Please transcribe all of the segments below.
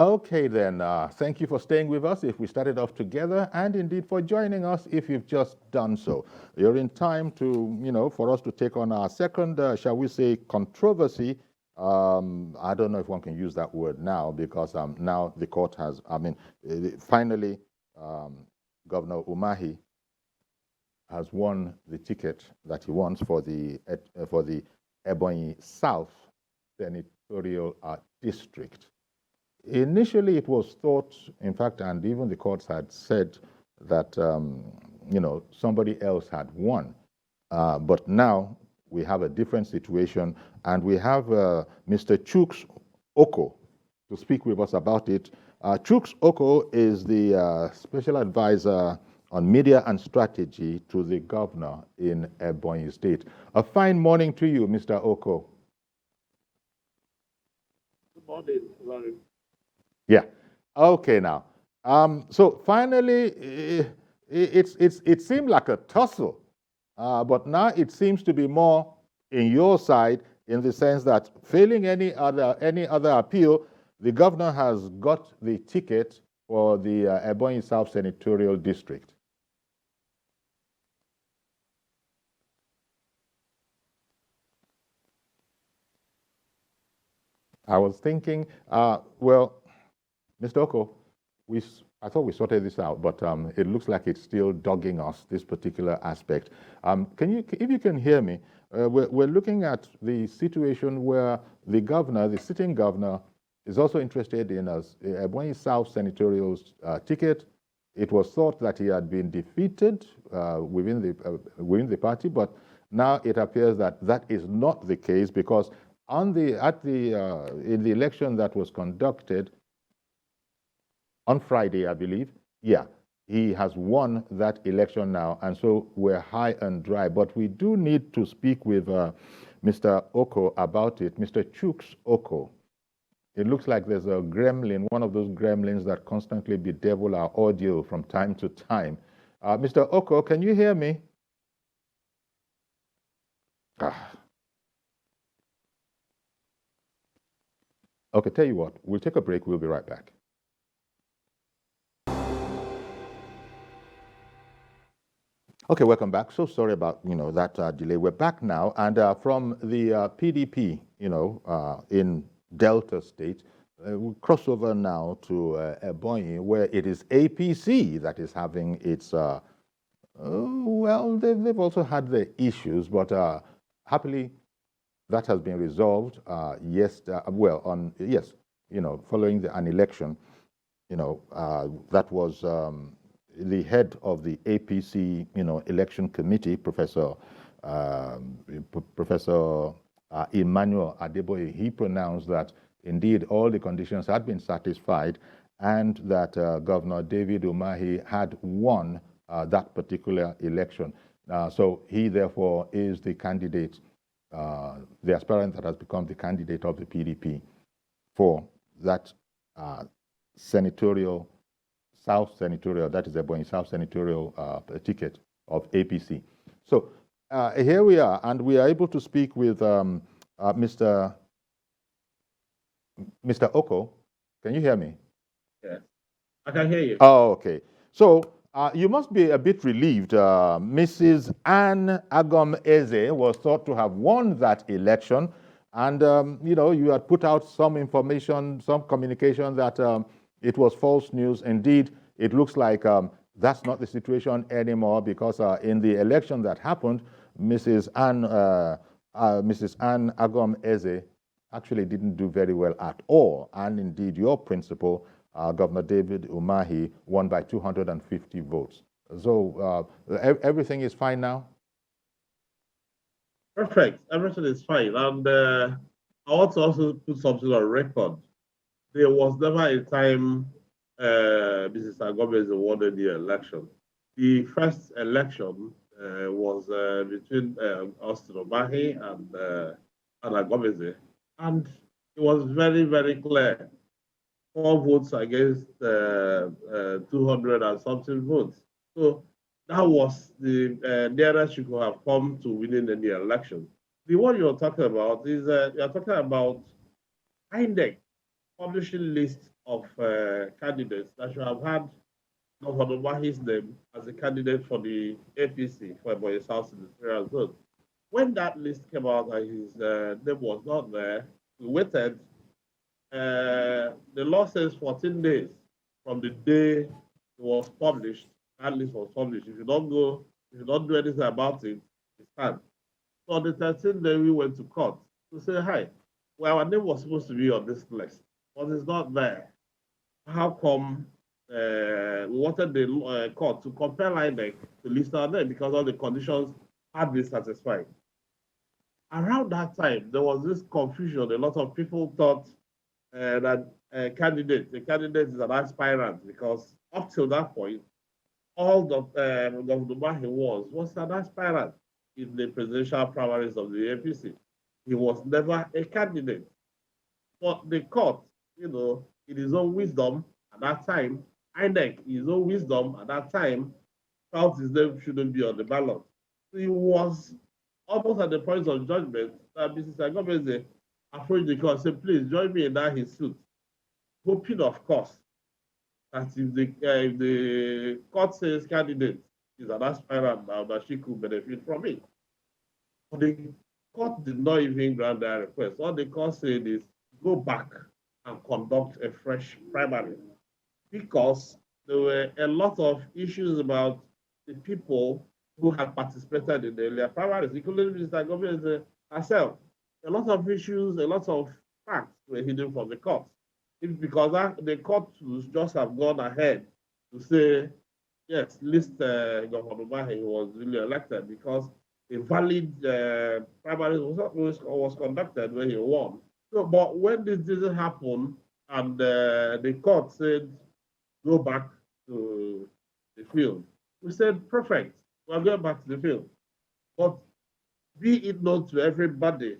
Okay, then. Thank you for staying with us if we started off together, and indeed for joining us if you've just done so. You're in time to, for us to take on our second, shall we say, controversy. I don't know if one can use that word now because now the court has, finally, Governor Umahi has won the ticket that he wants for the Ebonyi South Senatorial District. Initially, it was thought, in fact, and even the courts had said that, somebody else had won. But now we have a different situation, and we have Mr. Chuks Oko to speak with us about it. Chuks Oko is the special advisor on media and strategy to the governor in Ebonyi State. A fine morning to you, Mr. Oko. Good morning, Larry. Yeah. Okay. Now, so finally, it seemed like a tussle, but now it seems to be more in your side in the sense that failing any other appeal, the governor has got the ticket for the Ebonyi South Senatorial District. I was thinking, well, Mr. Oko, I thought we sorted this out, but it looks like it's still dogging us, this particular aspect. If you can hear me, we're looking at the situation where the governor, the sitting governor, is also interested in a Ebonyi South Senatorial ticket. It was thought that he had been defeated within the party, but now it appears that that is not the case because in the election that was conducted on Friday, I believe, yeah, he has won that election now, and so we're high and dry. But we do need to speak with Mr. Oko about it, Mr. Chuks Oko. It looks like there's a gremlin, one of those gremlins that constantly bedevil our audio from time to time. Mr. Oko, can you hear me? Okay, tell you what, we'll take a break. We'll be right back. Okay, welcome back. So sorry about that delay. We're back now, and from the PDP, in Delta State, we'll cross over now to Ebonyi, where it is APC that is having its. Well, they've also had their issues, but happily, that has been resolved. Following an election, that was. The head of the APC, election committee, Professor Emmanuel Aide, he pronounced that indeed all the conditions had been satisfied, and that Governor David Umahi had won that particular election. So he therefore is the candidate, the aspirant that has become the candidate of the PDP for that South Senatorial, that is Ebonyi South Senatorial ticket of APC. So here we are, and we are able to speak with Mr. Oko. Can you hear me? Yes, I can hear you. Oh, okay. So you must be a bit relieved. Mrs. Anne Agom Eze was thought to have won that election, and you had put out some information, some communication that it was false news. Indeed, it looks like that's not the situation anymore because in the election that happened, Mrs. Anne Agom Eze actually didn't do very well at all. And indeed, your principal, Governor David Umahi, won by 250 votes. So everything is fine now? Perfect. Everything is fine. And I want to also put something on record. There was never a time Mrs. Agomez won the election. The first election was between Austin Umahi and Agomez, and it was very, very clear. 4 votes against 200 and something votes. So that was the nearest you could have come to winning any election. The one you're talking about is you're talking about INEC publishing list of candidates that should have had Governor Umahi's name as a candidate for the APC for Ebonyi South Senatorial Zone. When that list came out and his name was not there, we waited. The law says 14 days from the day it was published, that list was published. If you don't go, if you don't do anything about it, it's banned. So on the 13th day, we went to court to say, hi, well, our name was supposed to be on this list, but it's not there. How come we wanted the court to compel Aide to list our name because all the conditions had been satisfied? Around that time, there was this confusion. A lot of people thought that the candidate is an aspirant because up till that point, all Governor Umahi was an aspirant in the presidential primaries of the APC. He was never a candidate. But the court, in his own wisdom at that time, INEC, in his own wisdom at that time, felt his name shouldn't be on the ballot. So he was almost at the point of judgment that Mrs. Agobeze approached the court and said, please join me in that his suit, hoping, of course, that if the court says candidate is an aspirant now, that she could benefit from it. But the court did not even grant that request. All the court said is go back and conduct a fresh primary because there were a lot of issues about the people who had participated in the earlier primaries, including Mr. Gomez herself. A lot of issues, a lot of facts were hidden from the court. It's because the court would just have gone ahead to say, yes, list Governor Umahi was really elected because a valid primary was conducted when he won. So, but when this didn't happen and the court said, go back to the field, we said, perfect, we're going back to the field. But be it known to everybody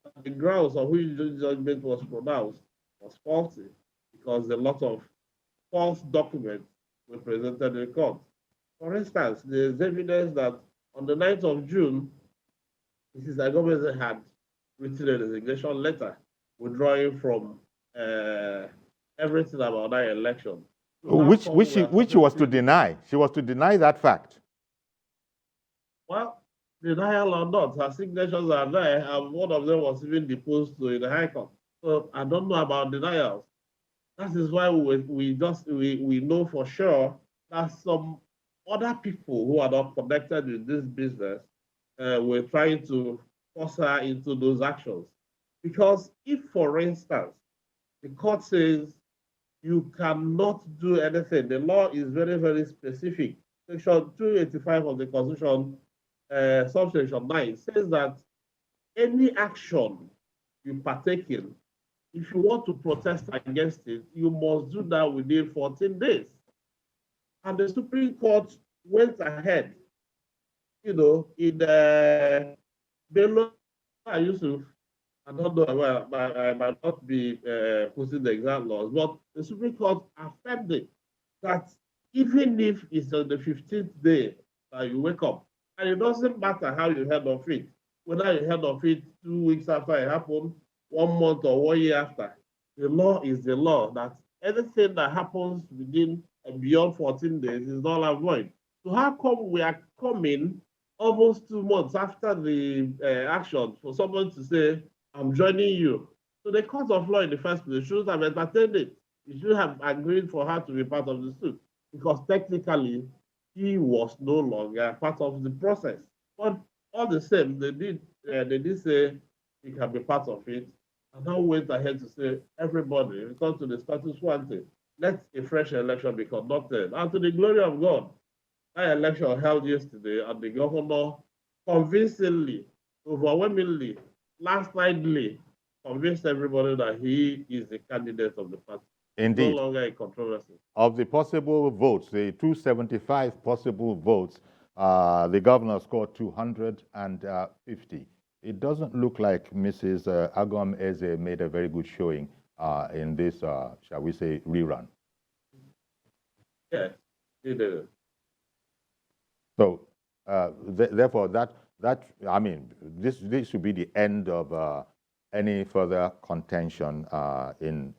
that the grounds on which the judgment was pronounced was faulty because a lot of false documents were presented in court. For instance, there's evidence that on the 9th of June, Mrs. Agobeze had written a resignation letter withdrawing from everything about that election. So which she was to deny. She was to deny that fact. Well, denial or not, her signatures are there, and one of them was even deposed to the High Court. So I don't know about denials. That is why we know for sure that some other people who are not connected with this business were trying to force her into those actions. Because if, for instance, the court says you cannot do anything, the law is very, very specific. Section 285 of the Constitution, subsection 9, says that any action you partake in, if you want to protest against it, you must do that within 14 days. And the Supreme Court went ahead, in Bello Yusuf, I don't know, I might not be putting the exact laws, but the Supreme Court affirmed it, that even if it's on the 15th day that you wake up, and it doesn't matter how you heard of it, whether you heard of it 2 weeks after it happened, 1 month or 1 year after, the law is the law, that anything that happens within and beyond 14 days is null and void. So how come we are coming almost 2 months after the action for someone to say, I'm joining you? So the court of law in the first place should have entertained it. It should have agreed for her to be part of the suit because technically he was no longer part of the process. But all the same, they did say he can be part of it, and now went ahead to say, everybody, return to the status quo. Let a fresh election be conducted. And to the glory of God, that election held yesterday, and the governor convincingly, overwhelmingly, landslidely convinced everybody that he is the candidate of the party. Indeed. No longer a controversy. Of the possible votes, the 275 possible votes, the governor scored 250. It doesn't look like Mrs. Agom Eze made a very good showing in this, shall we say, rerun. Yes, he did. So, therefore, I mean, this should be the end of any further contention in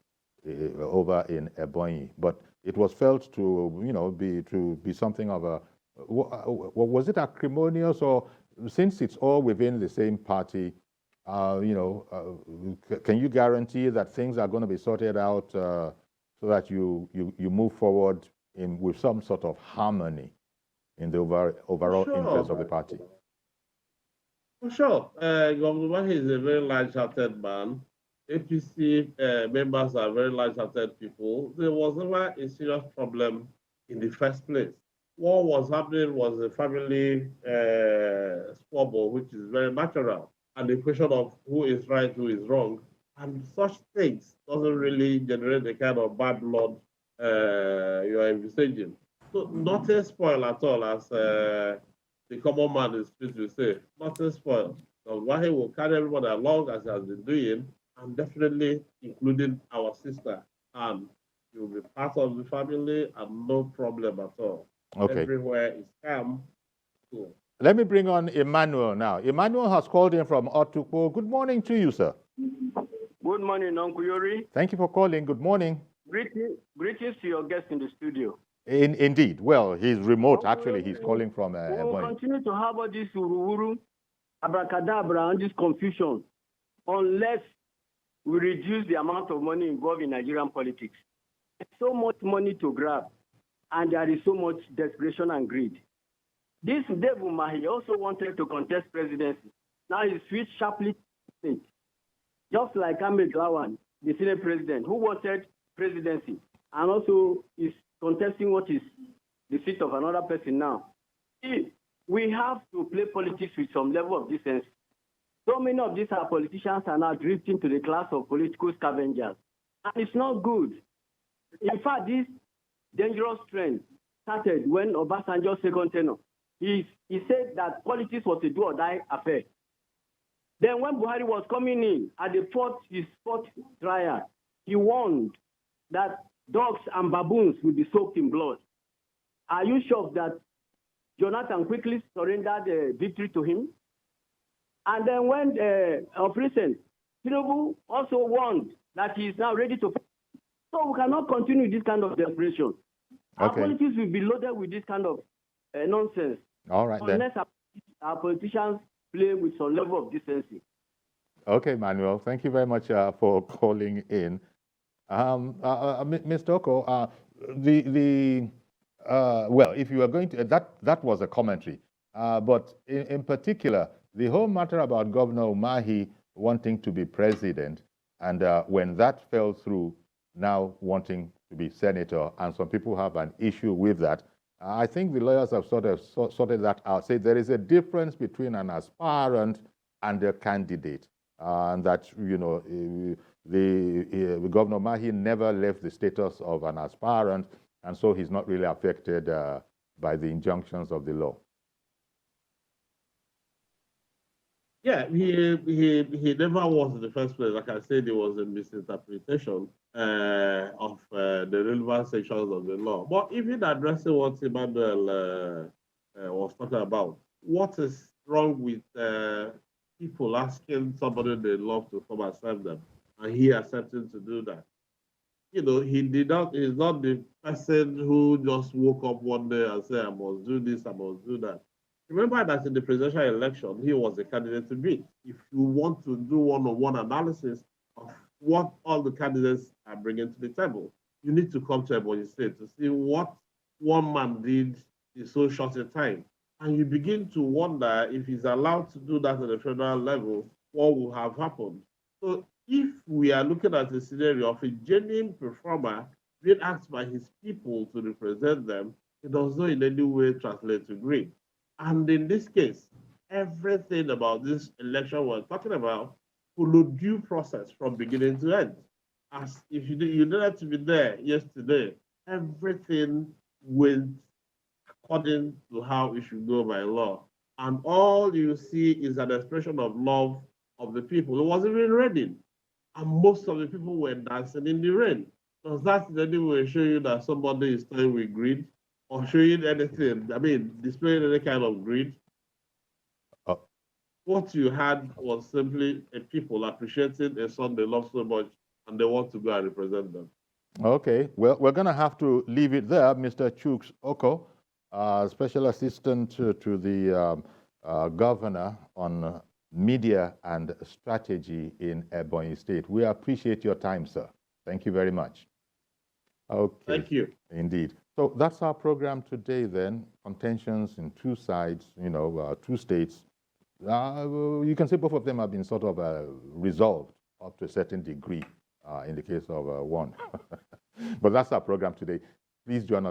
over in Ebonyi. But it was felt to, be something of a, was it acrimonious, or since it's all within the same party, can you guarantee that things are going to be sorted out so that you move forward with some sort of harmony in the overall interest of the party? For sure. Governor Umahi is a very large-hearted man. APC members are very large-hearted people. There was never a serious problem in the first place. What was happening was a family squabble, which is very natural, and the question of who is right, who is wrong. And such things doesn't really generate the kind of bad blood you are envisaging. So nothing spoiled at all, as the common man is free to say. Nothing spoiled. So Wahi will carry everybody along as he has been doing, and definitely including our sister. And she will be part of the family and no problem at all. Okay. Everywhere is calm. Cool. Let me bring on Emmanuel now. Emmanuel has called in from Otukpo. Good morning to you, sir. Good morning, Uncle Yori. Thank you for calling. Good morning. Greetings to your guest in the studio. Indeed. Well, he's remote. Actually, he's calling from We will Ebonyi. continue to have all this ururu, abracadabra, and this confusion unless we reduce the amount of money involved in Nigerian politics. There's so much money to grab, and there is so much desperation and greed. This Dave Umahi also wanted to contest presidency. Now he switched sharply to it. Just like Ahmed Lawan, the Senate president, who wanted presidency, and also is contesting what is the seat of another person now. We have to play politics with some level of decency. So many of these our politicians are now drifting to the class of political scavengers. And it's not good. In fact, this dangerous trend started when Obasanjo's second tenure. He said that politics was a do or die affair. Then when Buhari was coming in at his fourth trial, he warned that dogs and baboons will be soaked in blood. Are you shocked that Jonathan quickly surrendered the victory to him? And then when of recent, Tinubu also warned that he is now ready to. So we cannot continue this kind of desperation. Our politics will be loaded with this kind of nonsense. All right, unless our politicians play with some level of decency. Okay, Manuel, thank you very much for calling in. Mr. Oko, well, if you are going to, that was a commentary. But in particular, the whole matter about Governor Umahi wanting to be president, and when that fell through, now wanting to be senator, and some people have an issue with that. I think the lawyers have sort of sorted that out, say there is a difference between an aspirant and a candidate, and that, the Governor Umahi never left the status of an aspirant, and so he's not really affected by the injunctions of the law. Yeah, he never was in the first place. Like I said, it was a misinterpretation of the relevant sections of the law. But even addressing what Emmanuel was talking about, what is wrong with people asking somebody they love to come and serve them, and he accepting to do that? He's not the person who just woke up one day and said, I must do this, I must do that. Remember that in the presidential election, he was a candidate to beat. If you want to do one-on-one analysis of what all the candidates are bringing to the table, you need to come to Ebonyi State to see what one man did in so short a time. And you begin to wonder if he's allowed to do that at the federal level, what will have happened. So if we are looking at a scenario of a genuine performer being asked by his people to represent them, it does not in any way translate to greed. And in this case, everything about this election we're talking about followed due process from beginning to end. As if you didn't to be there yesterday, everything went according to how it should go by law. And all you see is an expression of love of the people. It wasn't even raining, and most of the people were dancing in the rain. Does that in any way show you that somebody is toying with greed? Or showing anything, displaying any kind of greed? What you had was simply a people appreciating a son they love so much and they want to go and represent them. Okay, well, we're going to have to leave it there. Mr. Chuks Oko, Special Assistant to the Governor on Media and Strategy in Ebonyi State. We appreciate your time, sir. Thank you very much. Okay. Thank you. Indeed. So that's our program today then. Contentions in two sides, two states. You can say both of them have been sort of resolved up to a certain degree in the case of one. But that's our program today. Please join us